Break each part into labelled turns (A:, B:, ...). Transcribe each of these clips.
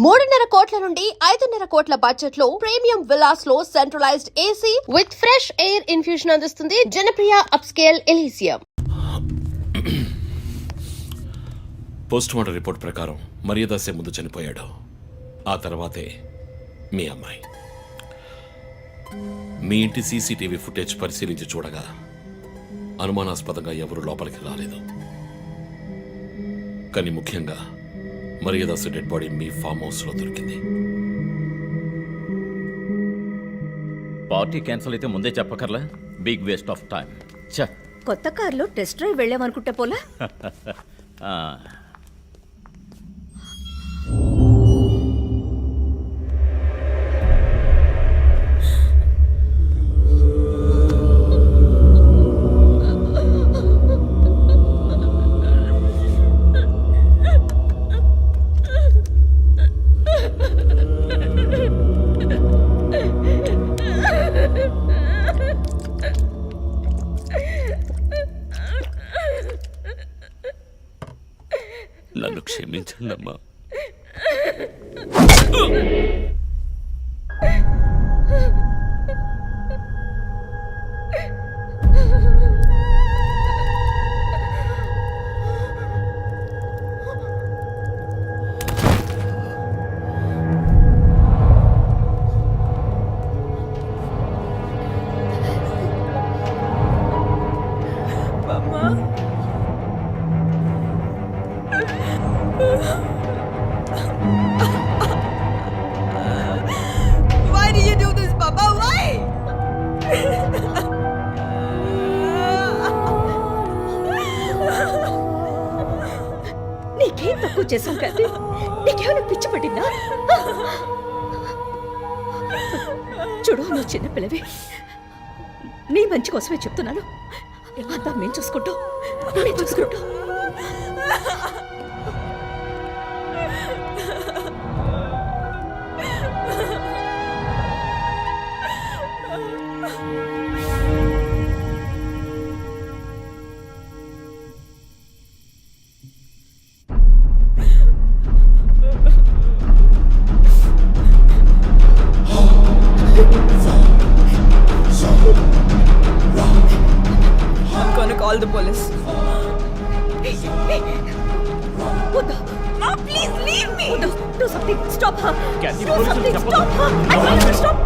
A: 3.5 కోట్ల నుండి 5.5 కోట్ల బడ్జెట్ లో ప్రీమియం విల్లాస్ లో centralised AC with fresh air infusion అందిస్తుంది Janapriya upscale Elysium.
B: Post mortem report ప్రకారం మర్యాదాసే ముందు చనిపోయాడు. ఆ తర్వాతే మీ అమ్మాయి. మీ ఇంటి సీసీటీవీ ఫుటేజ్ పరిశీలించి చూడగా అనుమానాస్పదంగా ఎవరు లోపలికి రాలేదు. కానీ ముఖ్యంగా మర్యాదాసు డెడ్ బాడీ మీ ఫామ్ హౌస్ లో దొరికింది.
C: పార్టీ క్యాన్సిల్ అయితే ముందే చెప్పకర్లా, బిగ్ వేస్ట్ ఆఫ్ టైం.
D: కొత్త కార్లో టెస్ట్ డ్రైవ్ వెళ్ళామనుకుంటా పోలా.
B: నన్ను క్షమించండి అమ్మా.
D: Why do you do this, Papa? Why? నీకేం తక్కువ చేశాం కదా? నీకేమైనా పిచ్చి పట్టిందా? చూడు, నువ్వు చిన్న పిల్లవి. నీ మంచి కోసమే చెప్తున్నాను. అంతా మేము చూసుకుంటాం. Call the police. Mom, please leave me. Do something. Stop her. Do something. Stop her. I want you to stop.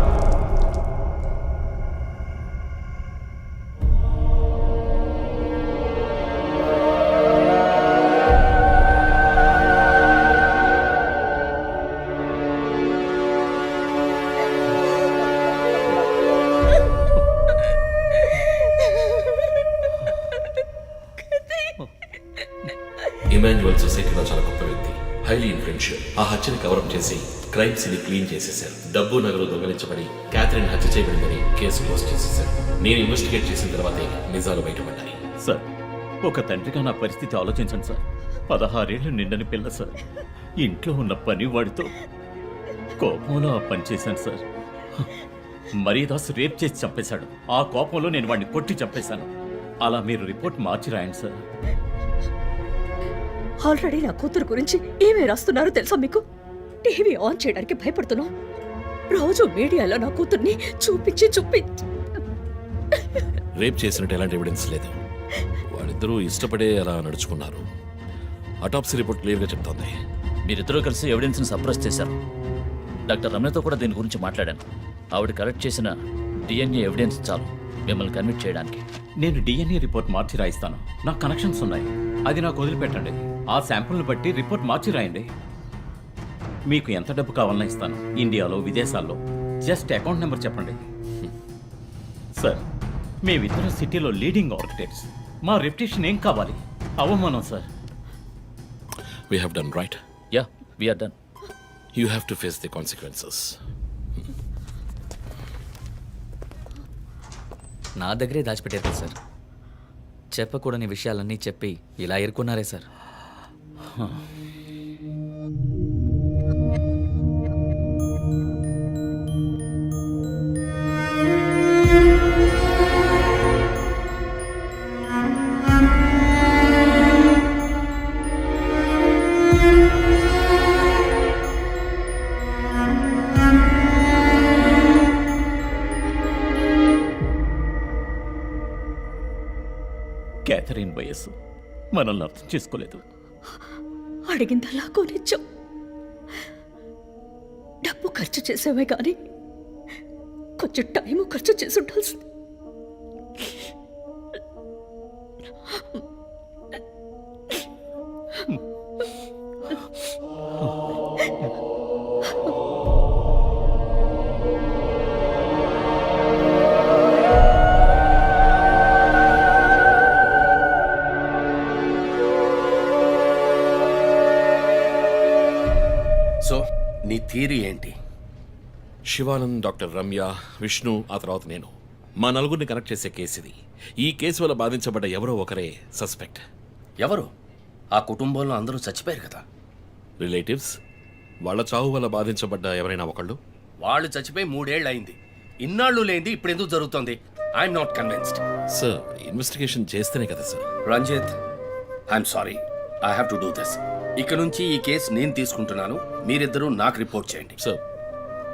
B: Emmanuel సొసైటీలో చాలా గొప్ప వ్యక్తి, హైలీ ఇన్ఫ్లుయెన్షియల్. ఆ హత్యని కవరప్ చేసి క్రైమ్స్ ని క్లీన్ చేసేశారు. డబ్బు నగలు దొంగలించబడి క్యాథరిన్ హత్య చేయబడిందని కేసు క్లోజ్ చేసేశారు. నేను ఇన్వెస్టిగేట్ చేసిన తర్వాతే నిజాలు బయటపడ్డాయి.
C: సార్, ఒక తండ్రిగా నా పరిస్థితి ఆలోచించండి సార్. 16 ఏళ్ళు నిండని పిల్ల సార్. ఇంట్లో ఉన్న పని వాడితో కోపంలో ఆ పని చేశాను సార్. మర్యాదాసు రేప్ చేసి చంపేశాడు. ఆ కోపంలో నేను వాడిని కొట్టి చంపేశాను. అలా మీరు రిపోర్ట్ మార్చి రాయండి సార్.
D: ఆల్రెడీ నా కూతురు గురించి ఏమేమి రాస్తున్నారో తెలుసా మీకు? టీవీ ఆన్ చేయడానికి భయపడుతున్నాం. రోజు మీడియాలో నా కూతుర్ని చూపించి
B: రేప్ చేసినట్టు ఎలాంటి ఎవిడెన్స్ లేదు. వాళ్ళిద్దరూ ఇష్టపడే అలా నడుచుకున్నారు. అటాప్సీ రిపోర్ట్ క్లియర్ గా చెప్తోంది.
E: మీరిద్దరూ కలిసి ఎవిడెన్స్ ని సప్రెస్ చేశారు. డాక్టర్ రమ్యతో కూడా దీని గురించి మాట్లాడాను. ఆవిడ కలెక్ట్ చేసిన డిఎన్ఏ ఎవిడెన్స్ చాలు మిమ్మల్ని కన్విట్ చేయడానికి.
C: నేను డిఎన్ఏ రిపోర్ట్ మార్చి రాయిస్తాను. నాకు కనెక్షన్స్ ఉన్నాయి. అది నాకు వదిలిపెట్టండి. ఆ శాంపుల్ని బట్టి రిపోర్ట్ మార్చి రాయండి. మీకు ఎంత డబ్బు కావాలన్నా ఇస్తాను. ఇండియాలో, విదేశాల్లో. జస్ట్ అకౌంట్ నెంబర్ చెప్పండి. సార్, మేమిద్దరం సిటీలో లీడింగ్ ఆర్కిటెక్ట్స్. మా రెప్యుటేషన్ ఏం కావాలి? అవమానం sir.
B: We have done right.
E: Yeah, we are done.
B: You have to face the consequences.
F: నా దగ్గరే దాచిపెట్టారు సార్. చెప్పకూడని విషయాలన్నీ చెప్పి ఇలా ఇరుక్కున్నారే సార్.
C: క్యాథరిన్ వయస్సు మనల్ని అర్థం చేసుకోలేదు.
D: అడిగిందల్లా కొనిచ్చాం. డబ్బు ఖర్చు చేసామే కానీ కొంచెం టైము ఖర్చు చేసి ఉండాల్సింది.
G: సో నీ థియరీ ఏంటి?
B: శివానంద్, డాక్టర్ రమ్య, విష్ణు, ఆ తర్వాత నేను, మా నలుగురిని కనెక్ట్ చేసే కేసు ఇది. ఈ కేసు వల్ల బాధించబడ్డ ఎవరో ఒకరే సస్పెక్ట్.
G: ఎవరు? ఆ కుటుంబంలో అందరూ చచ్చిపోయారు కదా.
B: రిలేటివ్స్. వాళ్ళ చావు వల్ల బాధించబడ్డ ఎవరైనా ఒకళ్ళు.
G: వాళ్ళు చచ్చిపోయి 3 ఏళ్ళు అయింది. ఇన్నాళ్ళు లేనిది ఇప్పుడు ఎందుకు జరుగుతుంది? I'm not convinced.
B: Sir, investigation చేస్తేనే కదా sir.
G: Ranjith, I'm sorry, I have to do this. ఇక నుంచి ఈ కేసు నేను తీసుకుంటున్నాను. మీరిద్దరూ నాకు రిపోర్ట్ చేయండి.
B: Sir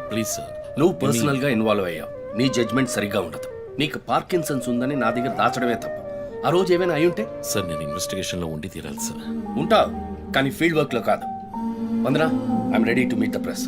B: please sir.
G: నువ్వు పర్సనల్ గా ఇన్వాల్వ్ అయ్యావు. నీ జడ్జ్మెంట్ సరిగ్గా ఉండదు. నీకు పార్కిన్సన్స్ ఉందని నా దగ్గర దాచడమే తప్పు. ఆ రోజు ఏమైనా అయి ఉంటే?
B: సార్, నేను ఇన్వెస్టిగేషన్లో ఉండి తీరాలి సార్.
G: ఉంటావు, కానీ ఫీల్డ్ వర్క్ లో కాదు. Vandana, I'm ready to meet the press.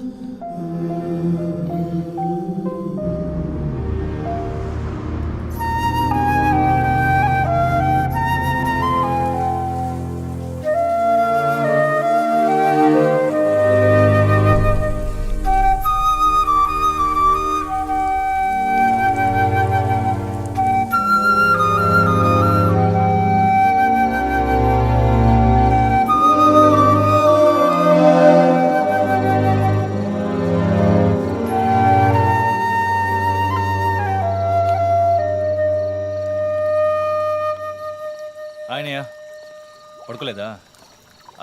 H: ఆయనయ్య పడుకోలేదా?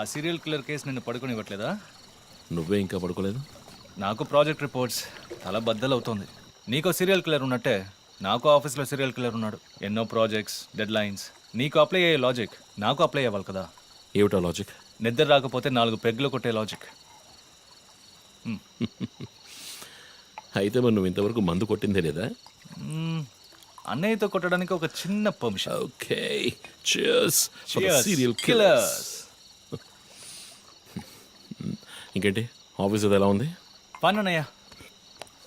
H: ఆ సీరియల్ కిల్లర్ కేసు నిన్ను పడుకోనివ్వట్లేదా?
B: నువ్వే ఇంకా పడుకోలేదు?
H: నాకు ప్రాజెక్ట్ రిపోర్ట్స్ తల బద్దలవుతోంది. నీకో సీరియల్ కిల్లర్ ఉన్నట్టే నాకు ఆఫీస్లో సీరియల్ కిల్లర్ ఉన్నాడు. ఎన్నో ప్రాజెక్ట్స్, డెడ్ లైన్స్. నీకు అప్లై అయ్యే లాజిక్ నాకు అప్లై అవ్వాలి కదా.
B: ఏమిటా లాజిక్?
H: నిద్ర రాకపోతే 4 పెగ్గులు కొట్టే లాజిక్.
B: అయితే మరి నువ్వు ఇంతవరకు మందు కొట్టిందే లేదా?
H: అన్నయ్యతో కొట్టడానికి ఒక చిన్న permission.
B: Okay, cheers for the
H: Cheers,
B: serial
H: killers.
B: killers. ఇంకేంటి, ఆఫీస్ అది ఎలా ఉంది?
H: ఫన్ అన్నయ్య.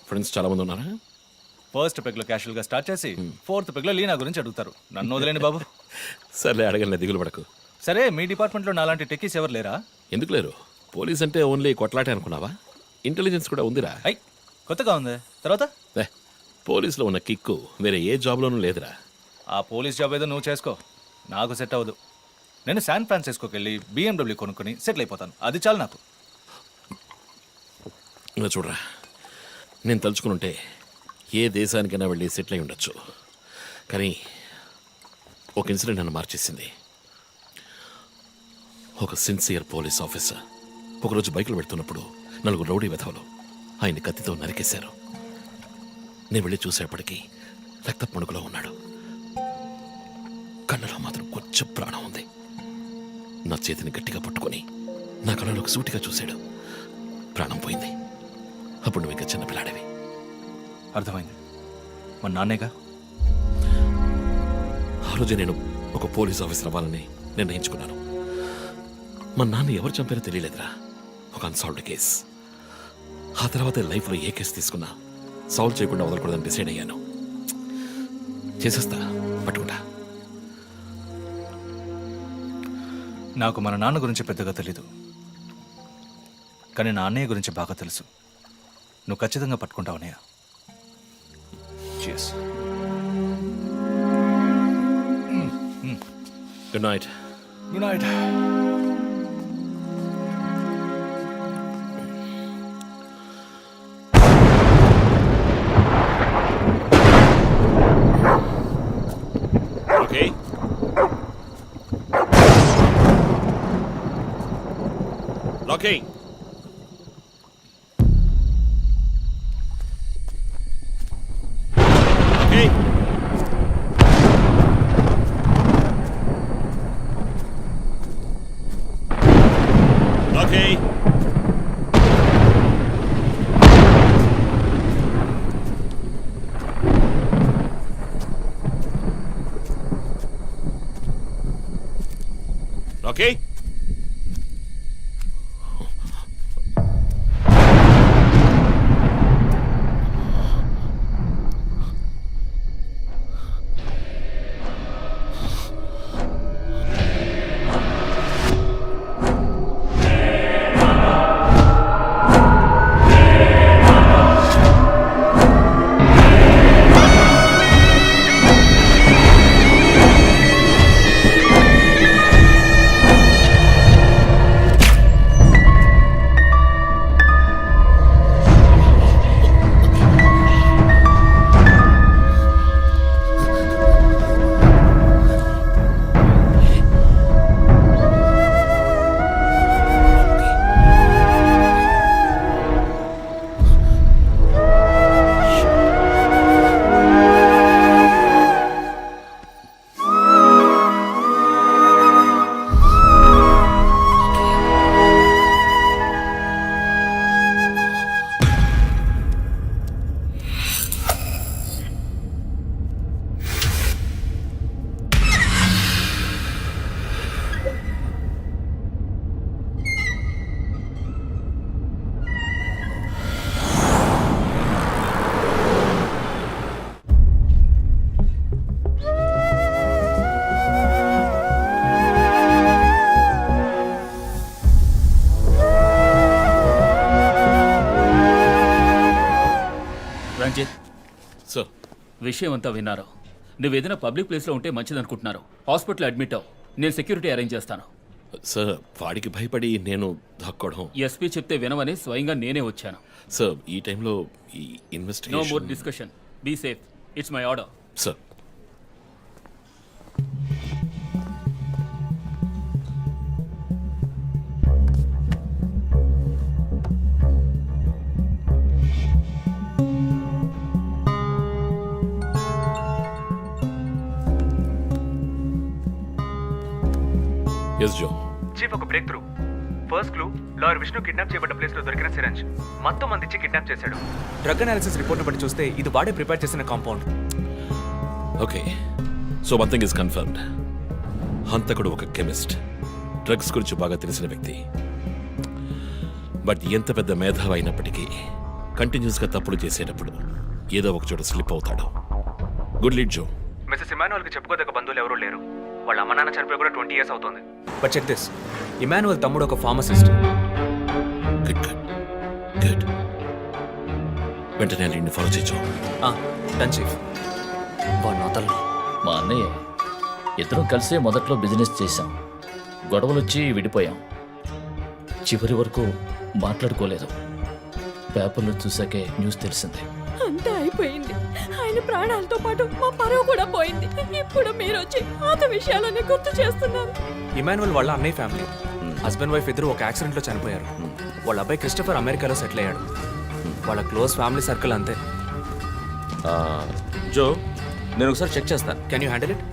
B: ఫ్రెండ్స్ చాలా మంది ఉన్నారా?
H: ఫస్ట్ పెగ్లో క్యాషువల్గా స్టార్ట్ చేసి 4th పెగ్లో లీనా గురించి అడుగుతారు. నన్ను వదిలేండి బాబు.
B: సర్లే, అడగలే, దిగులు పడకు.
H: సరే, మీ డిపార్ట్మెంట్లో నాలాంటి టెక్కీస్ ఎవరు లేరా?
B: ఎందుకు లేరు? పోలీస్ అంటే ఓన్లీ కొట్లాటే అనుకున్నావా? ఇంటెలిజెన్స్ కూడా ఉందిరా.
H: ఐ కొత్తగా ఉంది. తర్వాత
B: పోలీసులో ఉన్న కిక్కు వేరే ఏ జాబ్లోనూ లేదురా.
H: ఆ పోలీస్ జాబ్ ఏదో నువ్వు చేసుకో, నాకు సెట్ అవ్వదు. నేను శాన్ ఫ్రాన్సిస్కోకి వెళ్ళి BMW కొనుక్కొని సెటిల్ అయిపోతాను. అది చాలు నాకు.
B: ఇంకా చూడరా, నేను తలుచుకుని ఉంటే ఏ దేశానికైనా వెళ్ళి సెటిల్ అయి ఉండొచ్చు. కానీ ఒక ఇన్సిడెంట్ నన్ను మార్చేసింది. ఒక సిన్సియర్ పోలీస్ ఆఫీసర్ ఒకరోజు బైకులు పెడుతున్నప్పుడు 4 రౌడీ వెధవలు ఆయన్ని కత్తితో నరికేశారు. నేను వెళ్ళి చూసేపటికి రక్త పణుకులో ఉన్నాడు. కళ్ళలో మాత్రం కొంచెం ప్రాణం ఉంది. నా చేతిని గట్టిగా పట్టుకొని నా కళ్ళలోకి సూటిగా చూశాడు. ప్రాణం పోయింది. అప్పుడు నువ్వు ఇంకా చిన్నపిల్లాడేవి.
H: అర్థమైంది. మా నాన్నేగా.
B: ఆ రోజే నేను ఒక పోలీస్ ఆఫీసర్ అవ్వాలని నిర్ణయించుకున్నాను. మా నాన్న ఎవరు చంపారో తెలియలేదురా. ఒక అన్సాల్వ్డ్ కేస్. ఆ తర్వాత లైఫ్లో ఏ కేసు తీసుకున్నా సాల్వ్ చేయకుండా వదలకూడదని డిసైడ్ అయ్యాను. చేసేస్తా, పట్టుకుంటా.
H: నాకు మన నాన్న గురించి పెద్దగా తెలీదు, కానీ నా అన్నయ్య గురించి బాగా తెలుసు. నువ్వు ఖచ్చితంగా పట్టుకుంటావు అన్నయ్య. Cheers.
B: Good night.
H: Good night.
B: Okay, locking. Okay, okay. Okay?
C: Ranjith,
B: sir,
C: విషయం అంతా విన్నారు. నువ్వు ఏదైనా పబ్లిక్ ప్లేస్లో ఉంటే మంచిదనుకుంటున్నారు. హాస్పిటల్ అడ్మిట్ అవ్వు, నేను సెక్యూరిటీ అరేంజ్ చేస్తాను.
B: సార్, వాడికి భయపడి నేను దాక్కోవడం.
C: ఎస్పీ చెప్తే వినవని స్వయంగా నేనే వచ్చాను.
B: సార్, ఈ టైంలో ఈ
C: no more
B: investigation.
C: Discussion, be safe, it's my order.
B: Sir, yes Jo.
I: Chief, ఒక breakthrough. First clue, lawyer Vishnu kidnap చేయబడ్డ ప్లేస్ లో దొరికిన సిరంజ్ మొత్తం అందించి కిడ్నాప్ చేశాడు. డ్రగ్ అనాలిసిస్ రిపోర్ట్ బట్టి చూస్తే ఇది వాడే ప్రిపేర్ చేసిన compound.
B: Okay, so one thing is confirmed. హంతకుడు ఒక కెమిస్ట్, డ్రగ్స్ గురించి బాగా తెలిసిన వ్యక్తి. బట్ ఎంత పెద్ద మేధావి అయినప్పటికీ కంటిన్యూస్గా తప్పులు చేసేటప్పుడు ఏదో ఒక చోట స్లిప్ అవుతాడు. గుడ్ లీడ్ జో.
I: మిస్సెస్ ఇమానువల్ కి చెప్పుకోదగ్గ బంధువులు ఎవరూ లేరు. వాళ్ళ అమ్మ నాన్న చనిపోయి కూడా 20 years అవుతుంది. బట్ చెక్ దిస్, ఇమానువల్ తమ్ముడు ఒక ఫార్మసిస్ట్.
B: Good good good. వెంటనే నిన్ను ఫాలో చేయొచ్చు.
F: Done chief. వాడు నోతల్లో
E: మా అన్నయ్య ఇద్దరం కలిసే మొదట్లో బిజినెస్ చేశాం. గొడవలు వచ్చి విడిపోయాం. చివరి వరకు మాట్లాడుకోలేదు. పేపర్లో చూసాకే న్యూస్ తెలిసింది.
D: అంతా అయిపోయింది. ఆయన ప్రాణాలతో పాటు మా పరువు కూడా పోయింది. ఇప్పుడు మీరు వచ్చి పాత విషయాలన్నీ గుర్తు చేస్తున్నారు.
I: ఇమానువల్ వాళ్ళ అన్నయ్య ఫ్యామిలీ, హస్బెండ్ వైఫ్ ఇద్దరు ఒక యాక్సిడెంట్ లో చనిపోయారు. వాళ్ళ అబ్బాయి క్రిస్టఫర్ అమెరికాలో సెటిల్ అయ్యాడు. వాళ్ళ క్లోజ్ ఫ్యామిలీ సర్కిల్ అంతే.
F: జో, నేను ఒకసారి చెక్ చేస్తాను.
I: Can you handle it?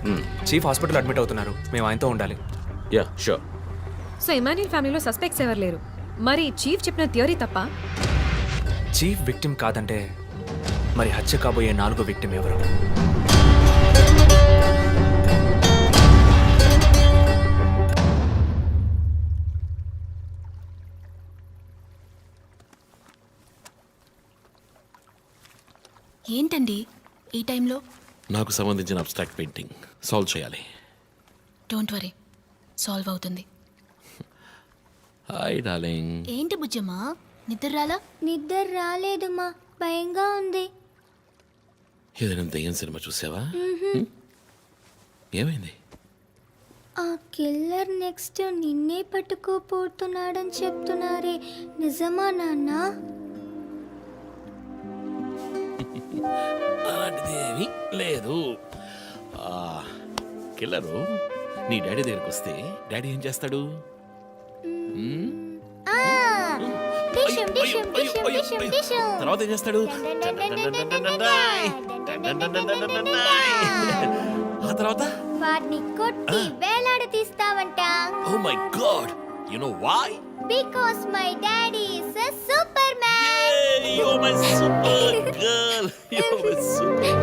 I: Chief hospital admit అవుతున్నారు, మేము ఆయనతో ఉండాలి.
F: Yeah sure.
J: సో ఇమాన్యుల్ ఫ్యామిలీలో సస్పెక్ట్స్ ఎవరు లేరు. మరి చీఫ్ చెప్పిన థియరీ తప్ప?
I: చీఫ్ విక్టిమ్ కాదంటే మరి హత్య కాబోయే 4వ విక్టిమ్ ఎవరు?
J: ఏంటండి ఈ టైంలో?
B: నాకు సంబంధించిన అబ్స్ట్రాక్ట్ పెయింటింగ్ సాల్వ్ చేయాలి.
J: డోంట్ వరీ, సాల్వ్ అవుతుంది.
B: Hi darling.
J: ఏంటి బుజ్జమ్మా, నిద్ర రాలా?
K: నిద్ర రాలేదమ్మా, భయంగా ఉంది.
B: ఏదైనా దయ్యం సినిమా చూసావా? ఏమైంది?
K: ఆ కిల్లర్ నెక్స్ట్ నిన్నే పట్టుకోపోతున్నాడని చెప్తున్నారే, నిజమా నాన్న?
B: అలాంటిది ఏమీ లేదు. కిల్లరు నీ డాడీ దగ్గరికి వస్తే డాడీ ఏం చేస్తాడు?
K: డిషం డిషం డిషం డిషం డిషం.
B: తర్వాత ఏం చేస్తాడు? ఆ తర్వాత
K: వాడిని కొట్టి వేలాడి తీస్తావంట.
B: Oh my god, you know why?
K: Because my daddy is a superman.
B: You are my super girl. You are my super.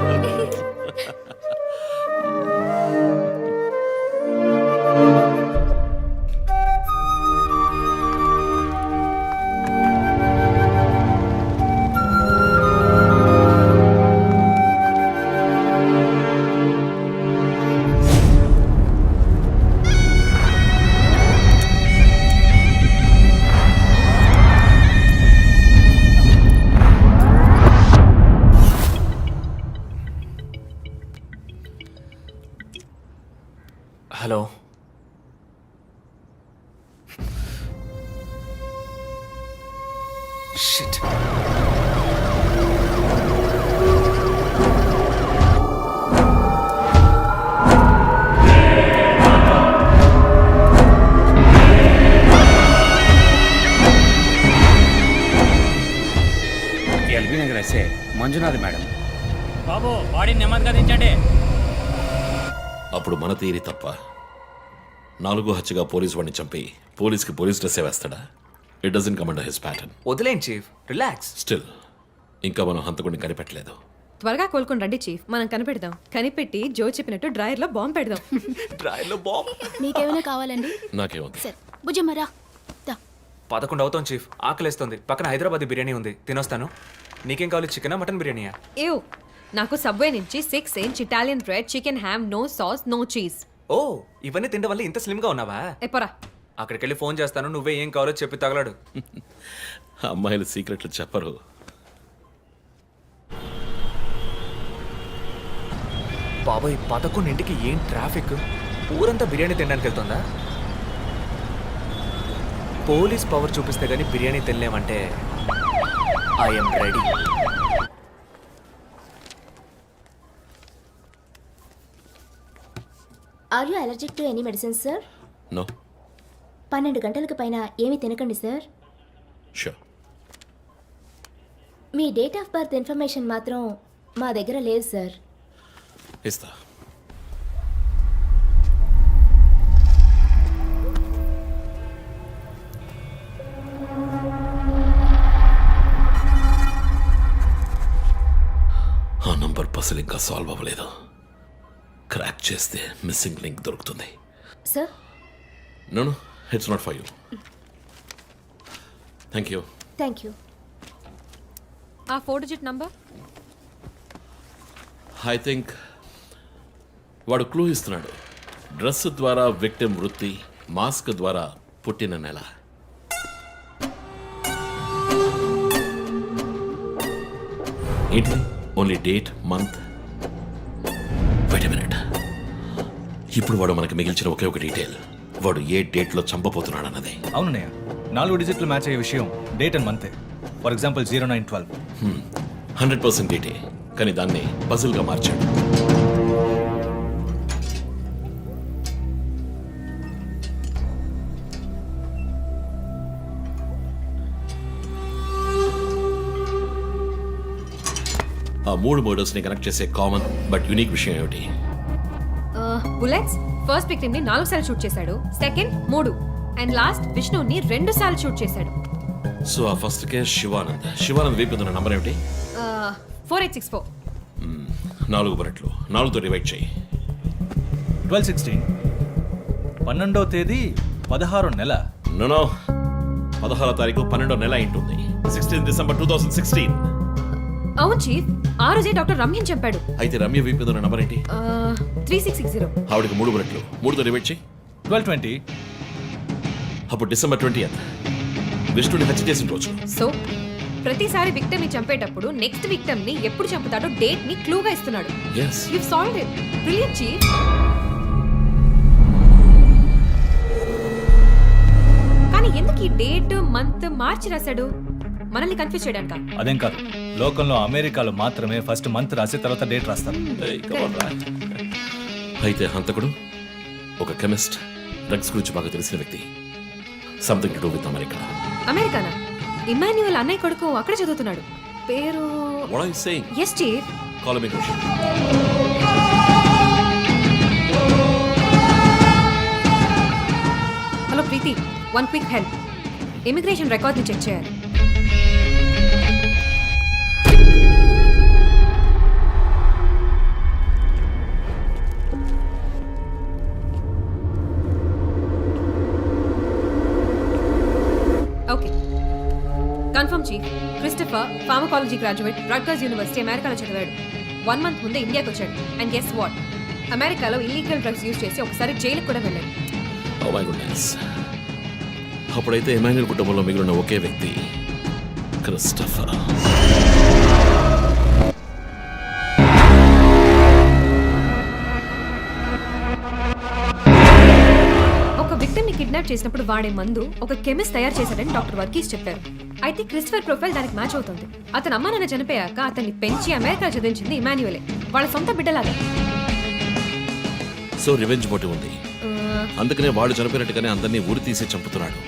I: Shit.
C: LB Nagar SA Manjunath madam.
F: బాబు బాడీ నెమ్మదిగా దించండి.
B: అప్పుడు మన తీరి తప్ప 4 హత్యగా పోలీసు వాడిని చంపి పోలీస్కి పోలీస్ డ్రెస్సే వేస్తాడా? It doesn't come under his pattern.
I: వదిలేండి చీఫ్, రిలాక్స్.
B: స్టిల్ ఇంకా మనం హంతకుడిని కనిపెట్టలేదు.
J: త్వరగా కోలుకొని రండి చీఫ్, మనం కనిపెడదాం. కనిపెట్టి జో చెప్పినట్టు డ్రాయర్లో బాంబు పెడదాం.
I: డ్రాయర్లో బాంబ్.
K: మీకేమైనా కావాలండి?
B: నాకేముంది?
K: సార్ భుజమ్మరా.
I: 11 అవుతాం చీఫ్, ఆకలేస్తుంది. పక్కన హైదరాబాద్ బిర్యానీ ఉంది, తినొస్తాను. నీకేం కావాలి, చికెనా మటన్ బిర్యానీయా?
J: ఏవ్, నాకు సబ్వే నుంచి 6 inch Italian bread, chicken ham, no sauce, no cheese.
I: Oh, ఇవన్నీ తినడం వల్ల ఇంత స్లిమ్గా ఉన్నావా?
J: ఎప్పరా
I: అక్కడికి వెళ్ళి ఫోన్ చేస్తాను, నువ్వే ఏం కావాలో చెప్పి తగలడు.
B: అమ్మాయిలు సీక్రెట్లు చెప్పరు.
I: బాబాయ్ 11ంటికి ఏం ట్రాఫిక్! ఊరంతా బిర్యానీ తినడానికి వెళ్తుందా? పోలీస్ పవర్ చూపిస్తే గానీ బిర్యానీ తినలేమంటే I'm ready.
K: Are you allergic to any medicine sir?
B: No.
K: 12 గంటలకు పైన ఏమీ తినకండి సార్.
B: షూర్.
K: మీ డేట్ ఆఫ్ బర్త్ ఇన్ఫర్మేషన్ మాత్రం మా దగ్గర లేదు సార్.
B: ఇస్తా. ఆ నంబర్ పసిల్ ఇంకా సాల్వ్ అవ్వలేదు. క్రాక్ చేస్తే మిస్సింగ్ లింక్ దొరుకుతుంది.
K: Sir
B: no no, it's not for you. Thank you.
K: Thank you.
J: ఆ 4 డిజిట్ నంబర్.
B: ఐ థింక్ వాడు క్లూ ఇస్తున్నాడు. డ్రెస్ ద్వారా విక్టిమ్ వృత్తి, మాస్క్ ద్వారా పుట్టిన నెల. ఏంటి? Only date, month. Wait a minute. ఇప్పుడు వాడు మనకి మిగిల్చిన ఒకే ఒక డీటెయిల్, వాడు ఏ డేట్లో చంపబోతున్నాడు అన్నది.
H: అవునన్నయ్య, 4 డిజిట్లు మ్యాచ్ అయ్యే విషయం డేట్ అండ్ మంతే. For example 0912.
B: 100% డేటే, కానీ దాన్ని పజిల్గా మార్చాడు. ఆ 3 మర్డర్స్ని కనెక్ట్ చేసే కామన్ బట్ యూనిక్ విషయం ఏమిటి?
J: బుల్లెట్స్. ఫస్ట్ విక్టిమ్ ని 4 సార్లు షూట్ చేశాడు, సెకండ్ 3, అండ్ లాస్ట్ విష్ణుని 2 సార్లు షూట్ చేశాడు.
B: సో ఆ ఫస్ట్ కేస్ శివానంద్ వైపు ఉన్న నంబర్ ఏమిటి?
J: 4864.
B: 4 బుల్లెట్లు, 4తో డివైడ్ చేయి.
H: 12/16. 12వ తేదీ 16వ నెల.
B: నో, 16వ తారీఖు 12వ నెల ఉంటుంది. 16 డిసెంబర్ 2016.
J: అవును చీఫ్, ఆ రోజే డాక్టర్ రమ్యని చంపాడు.
B: అయితే రమ్య వైపు ఉన్న నంబర్ ఏంటి?
J: 3660.
B: ఆవిడకి 3 బుల్లెట్లు, 3తో డివైడ్ చేయి.
H: 12/20.
B: అప్పుడు డిసెంబర్ 20th విష్ణుని హత్య చేసిన రోజు.
J: సో ప్రతిసారి విక్టిమ్ ని చంపేటప్పుడు నెక్స్ట్ విక్టిమ్ ని ఎప్పుడు చంపుతాడో డేట్ ని క్లూగా ఇస్తున్నాడు.
B: Yes.
J: You've solved it. Brilliant, chief. కానీ ఎందుకు ఈ డేట్, మంత్ మార్చి రాశాడు? మనల్ని కన్ఫ్యూజ్ చేయడానికా?
H: అదేం కాదు, లోకంలో అమెరికాలో మాత్రమే ఫస్ట్ మంత్ రాసి తర్వాత డేట్ రాస్తారు.
B: Hey, come on, man. అయితే హంతకుడు ఒక కెమిస్ట్, డ్రగ్స్ గురించి బాగా తెలిసిన వ్యక్తి. Something to do with America.
J: అమెరికానా? ఇమాన్యుయల్ అన్నయ్య కొడుకు అక్కడ చదువుతున్నాడు. పేరు
B: What are you saying?
J: Yes chief.
B: Call him in.
J: Hello Preethi, one quick help. Immigration record ని చెక్ చేయాలి. Okay, confirm chief. Christopher pharmacology graduate, Rutgers university, అమెరికాలో చదివాడు. 1 month ముందే ఇండియాకి వచ్చాడు. అండ్ గెస్ వాట్, అమెరికాలో ఇల్లీగల్ డ్రగ్స్ యూజ్ చేసి ఒకసారి జైలుకి కూడా వెళ్ళాడు.
B: Oh my goodness. అప్పుడైతే ఎమాన్యుయల్ కుటుంబంలో మిగిలిన ఒకే వ్యక్తి క్రిస్టఫర్.
J: ఒక విక్టిమ్ ని కిడ్నాప్ చేసినప్పుడు వాడే మందు ఒక కెమిస్ట్ తయారు చేశాడని డాక్టర్ వర్గీస్ చెప్పారు. అయితే క్రిస్టఫర్ ప్రొఫైల్ దానికి మ్యాచ్ అవుతుంది. అతను అమ్మ నాన్న చనిపోయాక అతన్ని పెంచి అమెరికా చదివించింది ఇమాన్యుయలే, వాళ్ళ సొంత బిడ్డలాగా.
B: సో రివెంజ్ మోటివ్ ఉంది, అందుకనే వాడు చనిపోయినట్టుగానే అందరినీ ఊరి తీసి చంపుతున్నాడు.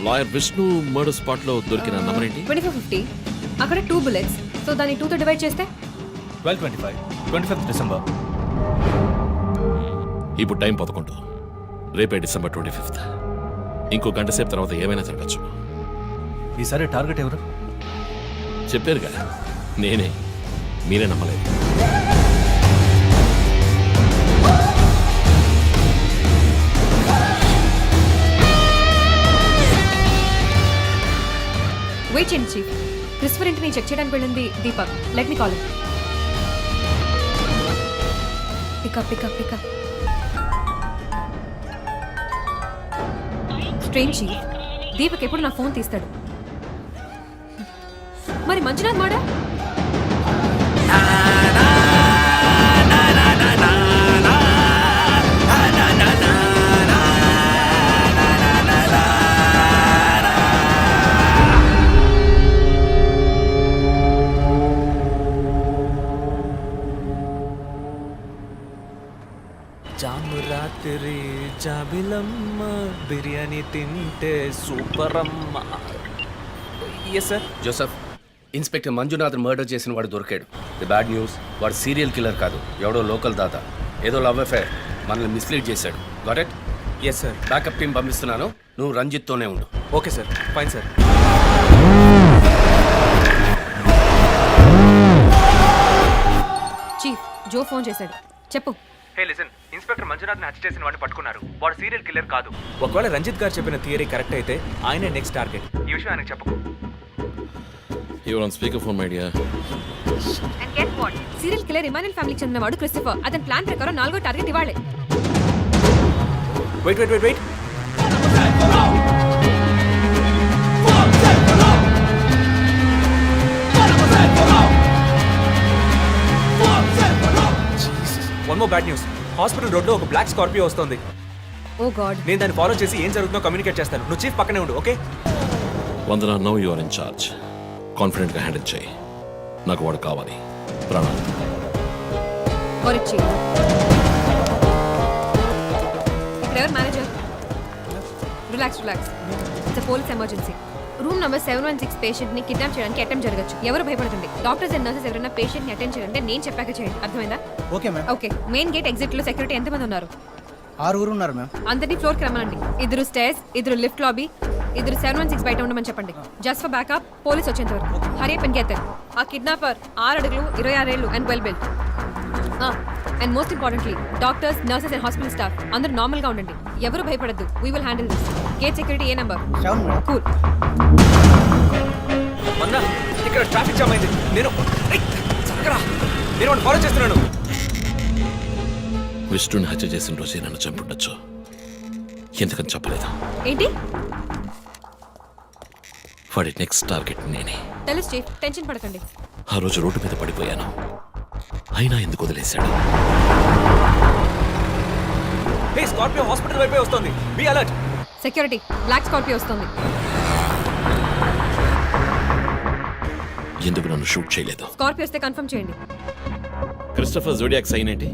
B: లాయర్ విష్ణు మర్డర్ స్పాట్ లో దొరికిన నంబర్ ఏంటి?
J: 2450. అక్కడ 2 bullets. సో దాన్ని 2 తో డివైడ్ చేస్తే
H: 12:25, 25th December.
B: ఇప్పుడు టైం 11, రేపే December 25th. ఇంకో గంట సేపు తర్వాత ఏమైనా జరగచ్చు.
H: ఈసారి టార్గెట్ ఎవరు?
B: చెప్పారుగా, నేనే. మీరే నమ్మలేదు.
J: వెయిట్ చేయండి చీఫ్. క్రిస్టఫర్ ఇంటిని చెక్ చేయడానికి వెళ్ళింది Deepak. Let me call him. Pickup. Strange chief, Deepak ఎప్పుడు నా ఫోన్ తీస్తాడు. మరి మంజునాథ్ మాడా?
I: జాము రాత్రి జాబిలమ్మ బిర్యానీ తింటే సూపర్ అమ్మ. Yes sir.
G: Joseph, inspector Manjunath murder చేసిన వాడు దొరికాడు. ది బ్యాడ్ న్యూస్, వాడు సీరియల్ కిల్లర్ కాదు, ఎవడో లోకల్ దాత. ఏదో లవ్ అఫైర్, మనల్ని మిస్లీడ్ చేశాడు. Got it?
I: Yes sir.
G: Backup team పంపిస్తున్నాను, నువ్వు రంజిత్తోనే ఉండు.
I: Okay sir, fine sir.
J: Chief, Jo phone చేశాడు. చెప్పు.
I: హే లిసన్, ఇన్స్పెక్టర్ మంజునాథ్ ని హత్య చేసిన వాడిని పట్టుకున్నారు. వాడు సీరియల్ కిల్లర్ కాదు. ఒకవేళ రంజిత్ గారు చెప్పిన థియరీ కరెక్ట్ అయితే ఆయనే నెక్స్ట్ టార్గెట్. ఈ విషయం ఆయనకు చెప్పకు.
B: Your on speaker phone my dear.
J: And get what? Serial killer Emmanuel ఫ్యామిలీకి చెందినవాడు క్రిస్టఫర్. అతని ప్లాన్ ప్రకారం 4వ టార్గెట్ ఇవాళే.
I: Wait. One more bad news. Hospital road లో ఒక బ్లాక్ స్కార్పియో వస్తుంది.
J: Oh God.
I: నేను దాన్ని ఫాలో చేసి ఏం జరుగుతుందో కమ్యూనికేట్ చేస్తాను. నువ్వు చీఫ్ పక్కనే ఉండు, okay?
B: Vandana, now you are in charge. Confident గా హ్యాండిల్ చేయి. నాకు వాడు కావాలి. ప్రాణాలు.
J: Correct, Chief. ఇక్కడ ఎవరు manager? Relax. It's police emergency. Room number 716 patient ని కిడ్నాప్ చేయడానికి అటెంప్ట్ జరగచ్చు. ఎవరు భయపడుతుంది. డాక్టర్స్ అండ్ నర్సెస్ ఎవరైనా పేషెంట్ ని అటెండ్ చేయాలంటే నేను చెప్పాక చేయండి. అర్థమైందా?
L: Okay ma'am.
J: Okay. Main gate exit లో సెక్యూరిటీ ఎంతమంది ఉన్నారు?
L: 6 ఉన్నారు మ్యామ్.
J: అందరినీ ఫ్లోర్ కి రమ్మనండి. 2 స్టేర్స్, 2 లిఫ్ట్ లాబీ, 2 716 బయట ఉండమని చెప్పండి. జస్ట్ ఫర్ బ్యాకప్, పోలీస్ వచ్చేంత వరకు. Hurry up and get there. ఆ కిడ్నాపర్ 6 అడుగులు 26 ఏళ్ళు and well built. And most importantly doctors, nurses and hospital staff అందరూ నార్మల్ గా ఉండండి. ఎవరు భయపడద్దు. We will handle this. Gate security ఏ నెంబర్?
L: 7 మేడం.
J: కూల్.
I: అన్నా, ఇక్కడ ట్రాఫిక్ జామ్ అయింది. నేను వాడిని ఫాలో చేస్తున్నాను.
B: విష్ణుని హత్య చేసిన రోజే నన్ను చంపుండొచ్చు. ఎందుకని చెప్పలేదు?
J: ఏంటి?
B: వాడి నెక్స్ట్ టార్గెట్ నేనే.
J: తెలుసు చీఫ్, టెన్షన్ పడకండి.
B: ఆ రోజు రోడ్డు మీద పడిపోయాను, అయినా ఎందుకు వదిలేశాడు?
I: హే, స్కార్పియో హాస్పిటల్ వైపే వస్తుంది. Be alert.
J: Security, black Scorpio వస్తుంది.
B: ఎందుకు నన్ను షూట్ చేయలేదు?
J: స్కార్పియో వస్తే కన్ఫర్మ్ చేయండి.
B: క్రిస్టఫర్ జోడియాక్ సైన్ ఏంటి?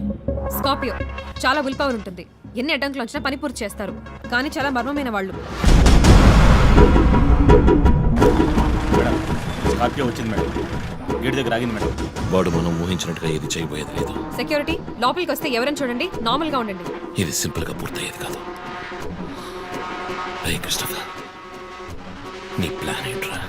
J: స్కార్పియో చాలా విల్ పవర్ ఉంటుంది. ఎన్ని అడ్డంకులు వచ్చినా పని పూర్తి చేస్తారు. కానీ చాలా మర్మమైన వాళ్ళు.
C: స్కార్పియో వచ్చింది మేడం. గేట్ దగ్గర ఆగింది మేడం.
B: వాడు మనం ఊహించినట్టుగా ఏది చేయబోయేది లేదు.
J: సెక్యూరిటీ, లోపలికి వస్తే ఎవరైనా చూడండి, నార్మల్ గా ఉండండి.
B: ఇది సింపుల్ గా పూర్తయ్యేది కాదు. రే క్రిస్టఫర్, నీ ప్లాన్ ఏంట్రా?